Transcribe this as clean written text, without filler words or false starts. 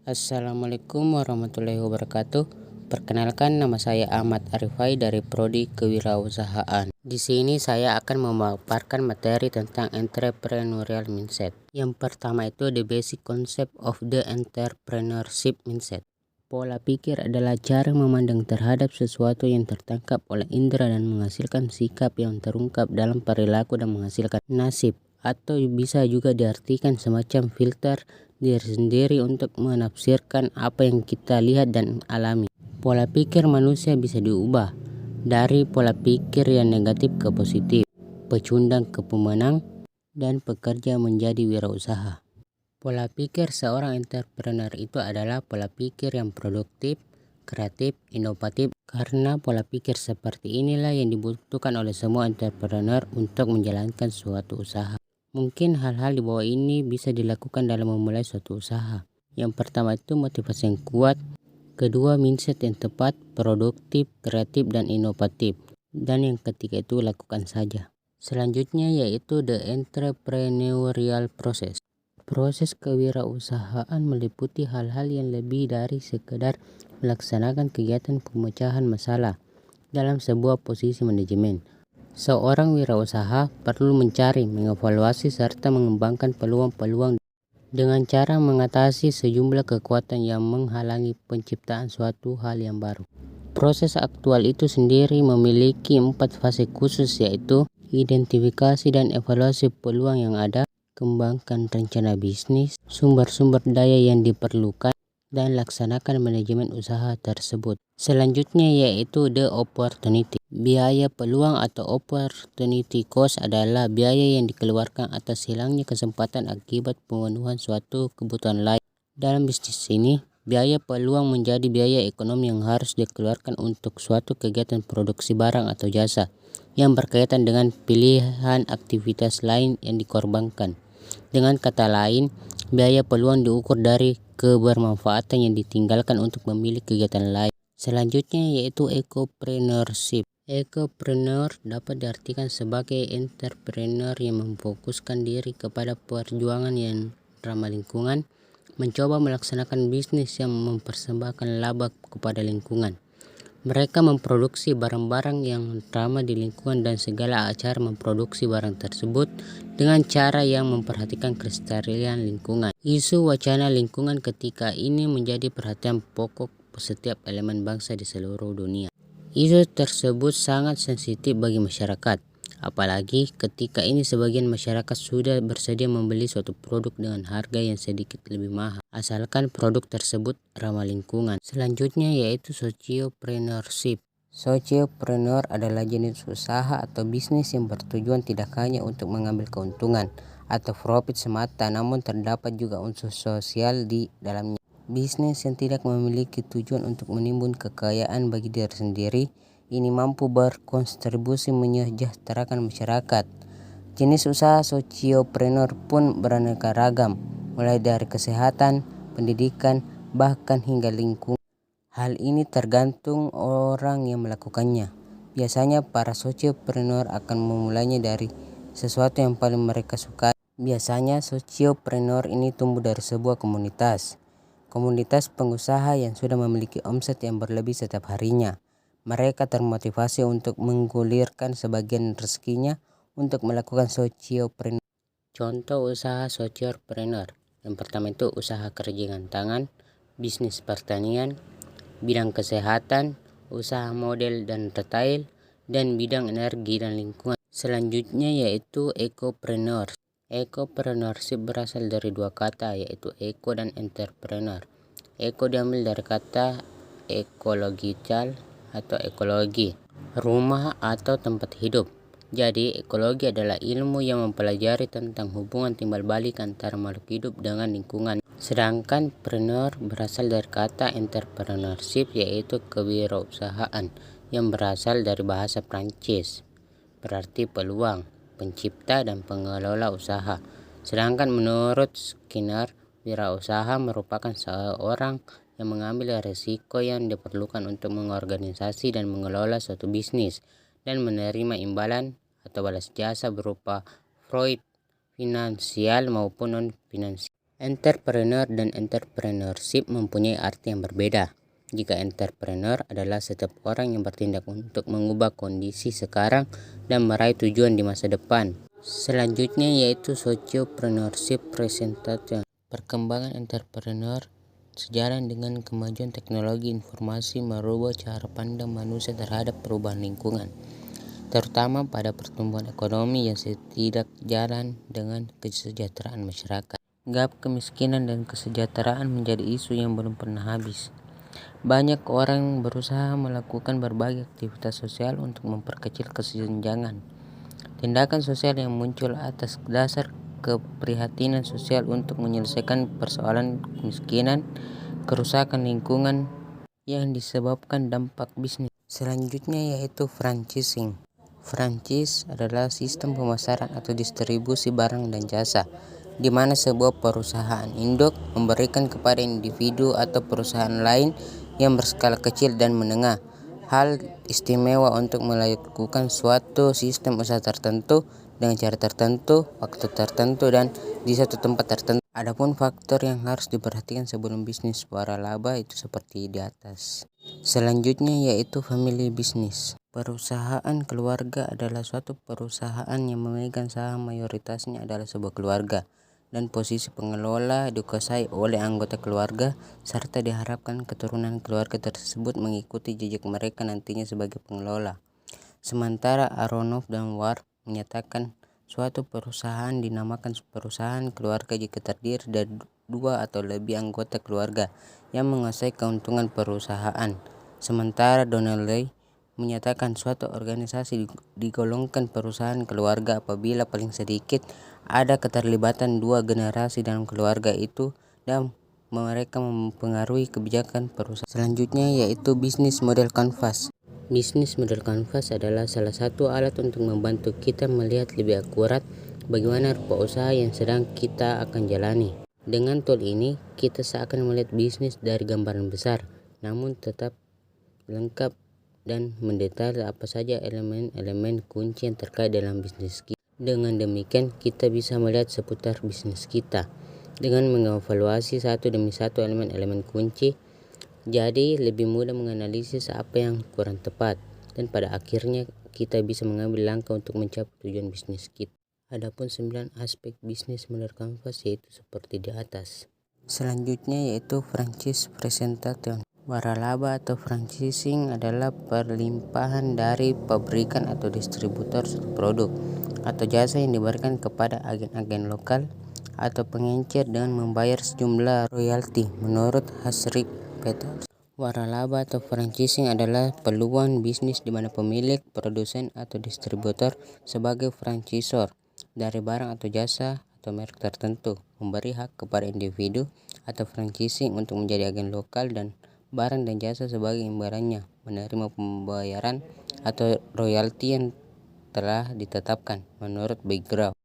Assalamualaikum warahmatullahi wabarakatuh. Perkenalkan, nama saya Ahmad Arifai dari Prodi Kewirausahaan. Di sini saya akan memaparkan materi tentang entrepreneurial mindset. Yang pertama itu the basic concept of the entrepreneurship mindset. Pola pikir adalah cara memandang terhadap sesuatu yang tertangkap oleh indera dan menghasilkan sikap yang terungkap dalam perilaku dan menghasilkan nasib, atau bisa juga diartikan semacam filter diri sendiri untuk menafsirkan apa yang kita lihat dan alami. Pola pikir manusia bisa diubah dari pola pikir yang negatif ke positif, pecundang ke pemenang, dan pekerja menjadi wirausaha. Pola pikir seorang entrepreneur itu adalah pola pikir yang produktif, kreatif, inovatif, karena pola pikir seperti inilah yang dibutuhkan oleh semua entrepreneur untuk menjalankan suatu usaha. Mungkin hal-hal di bawah ini bisa dilakukan dalam memulai suatu usaha. Yang pertama itu motivasi yang kuat, kedua mindset yang tepat, produktif, kreatif, dan inovatif, dan yang ketiga itu lakukan saja. Selanjutnya yaitu the entrepreneurial process. Proses kewirausahaan meliputi hal-hal yang lebih dari sekedar melaksanakan kegiatan pemecahan masalah dalam sebuah posisi manajemen. Seorang wirausaha perlu mencari, mengevaluasi, serta mengembangkan peluang-peluang dengan cara mengatasi sejumlah kekuatan yang menghalangi penciptaan suatu hal yang baru. Proses aktual itu sendiri memiliki 4 fase khusus, yaitu identifikasi dan evaluasi peluang yang ada, kembangkan rencana bisnis, sumber-sumber daya yang diperlukan, dan laksanakan manajemen usaha tersebut. Selanjutnya yaitu the opportunity. Biaya peluang atau opportunity cost adalah biaya yang dikeluarkan atas hilangnya kesempatan akibat pemenuhan suatu kebutuhan lain. Dalam bisnis ini, biaya peluang menjadi biaya ekonomi yang harus dikeluarkan untuk suatu kegiatan produksi barang atau jasa yang berkaitan dengan pilihan aktivitas lain yang dikorbankan. Dengan kata lain, biaya peluang diukur dari kebermanfaatan yang ditinggalkan untuk memilih kegiatan lain. Selanjutnya yaitu ecopreneurship. Ecopreneur dapat diartikan sebagai entrepreneur yang memfokuskan diri kepada perjuangan yang ramah lingkungan, mencoba melaksanakan bisnis yang mempersembahkan laba kepada lingkungan. Mereka memproduksi barang-barang yang ramah di lingkungan dan segala acara memproduksi barang tersebut dengan cara yang memperhatikan kelestarian lingkungan. Isu wacana lingkungan ketika ini menjadi perhatian pokok setiap elemen bangsa di seluruh dunia. Isu tersebut sangat sensitif bagi masyarakat, apalagi ketika ini sebagian masyarakat sudah bersedia membeli suatu produk dengan harga yang sedikit lebih mahal, asalkan produk tersebut ramah lingkungan. Selanjutnya yaitu sociopreneurship. Sociopreneur adalah jenis usaha atau bisnis yang bertujuan tidak hanya untuk mengambil keuntungan atau profit semata, namun terdapat juga unsur sosial di dalamnya. Bisnis yang tidak memiliki tujuan untuk menimbun kekayaan bagi diri sendiri, ini mampu berkontribusi menyejahterakan masyarakat. Jenis usaha sociopreneur pun beraneka ragam, mulai dari kesehatan, pendidikan, bahkan hingga lingkungan. Hal ini tergantung orang yang melakukannya. Biasanya para sociopreneur akan memulainya dari sesuatu yang paling mereka sukai. Biasanya sociopreneur ini tumbuh dari sebuah komunitas pengusaha yang sudah memiliki omset yang berlebih setiap harinya. Mereka termotivasi untuk menggulirkan sebagian rezekinya untuk melakukan sociopreneur. Contoh usaha sociopreneur. Yang pertama itu usaha kerajinan tangan, bisnis pertanian, bidang kesehatan, usaha model dan retail, dan bidang energi dan lingkungan. Selanjutnya yaitu ecopreneur. Ecopreneurship berasal dari dua kata, yaitu eco dan entrepreneur. Eco diambil dari kata ecological atau ekologi, rumah atau tempat hidup. Jadi ekologi adalah ilmu yang mempelajari tentang hubungan timbal balik antara makhluk hidup dengan lingkungan. Sedangkan preneur berasal dari kata entrepreneurship, yaitu kewirausahaan, yang berasal dari bahasa Prancis, berarti peluang, pencipta, dan pengelola usaha. Sedangkan menurut Skinner, wirausaha merupakan seorang yang mengambil risiko yang diperlukan untuk mengorganisasi dan mengelola suatu bisnis dan menerima imbalan atau balas jasa berupa profit finansial maupun non finansial. Entrepreneur dan entrepreneurship mempunyai arti yang berbeda. Jika entrepreneur adalah setiap orang yang bertindak untuk mengubah kondisi sekarang dan meraih tujuan di masa depan. Selanjutnya yaitu sociopreneurship presentation. Perkembangan entrepreneur sejalan dengan kemajuan teknologi informasi merubah cara pandang manusia terhadap perubahan lingkungan, terutama pada pertumbuhan ekonomi yang tidak jalan dengan kesejahteraan masyarakat. Gap kemiskinan dan kesejahteraan menjadi isu yang belum pernah habis. Banyak orang berusaha melakukan berbagai aktivitas sosial untuk memperkecil kesenjangan. Tindakan sosial yang muncul atas dasar keprihatinan sosial untuk menyelesaikan persoalan kemiskinan, kerusakan lingkungan yang disebabkan dampak bisnis. Selanjutnya yaitu franchising. Franchise adalah sistem pemasaran atau distribusi barang dan jasa, di mana sebuah perusahaan induk memberikan kepada individu atau perusahaan lain yang berskala kecil dan menengah hal istimewa untuk melakukan suatu sistem usaha tertentu dengan cara tertentu, waktu tertentu, dan di satu tempat tertentu. Adapun faktor yang harus diperhatikan sebelum bisnis waralaba itu seperti di atas. Selanjutnya yaitu family business. Perusahaan keluarga adalah suatu perusahaan yang memegang saham mayoritasnya adalah sebuah keluarga, dan posisi pengelola dikuasai oleh anggota keluarga, serta diharapkan keturunan keluarga tersebut mengikuti jejak mereka nantinya sebagai pengelola. Sementara Aronoff dan Ward menyatakan suatu perusahaan dinamakan perusahaan keluarga jika terdiri dari dua atau lebih anggota keluarga yang menguasai keuntungan perusahaan. Sementara Donnelly menyatakan suatu organisasi digolongkan perusahaan keluarga apabila paling sedikit ada keterlibatan dua generasi dalam keluarga itu dan mereka mempengaruhi kebijakan perusahaan. Selanjutnya yaitu bisnis model canvas. Bisnis model canvas adalah salah satu alat untuk membantu kita melihat lebih akurat bagaimana rupa usaha yang sedang kita akan jalani. Dengan tool ini, kita seakan melihat bisnis dari gambaran besar, namun tetap lengkap dan mendetail apa saja elemen-elemen kunci yang terkait dalam bisnis kita. Dengan demikian, kita bisa melihat seputar bisnis kita dengan mengevaluasi satu demi satu elemen-elemen kunci. Jadi lebih mudah menganalisis apa yang kurang tepat, dan pada akhirnya kita bisa mengambil langkah untuk mencapai tujuan bisnis kita. Adapun 9 aspek bisnis model canvas yaitu seperti di atas. Selanjutnya yaitu franchise presentation. Waralaba atau franchising adalah perlimpahan dari pabrikan atau distributor suatu produk atau jasa yang diberikan kepada agen-agen lokal atau pengecer dengan membayar sejumlah royalti menurut Hasrip Peters. Waralaba atau franchising adalah peluang bisnis di mana pemilik, produsen, atau distributor sebagai franchisor dari barang atau jasa atau merek tertentu memberi hak kepada individu atau franchising untuk menjadi agen lokal dan barang dan jasa sebagai imbalannya menerima pembayaran atau royalti yang telah ditetapkan menurut background.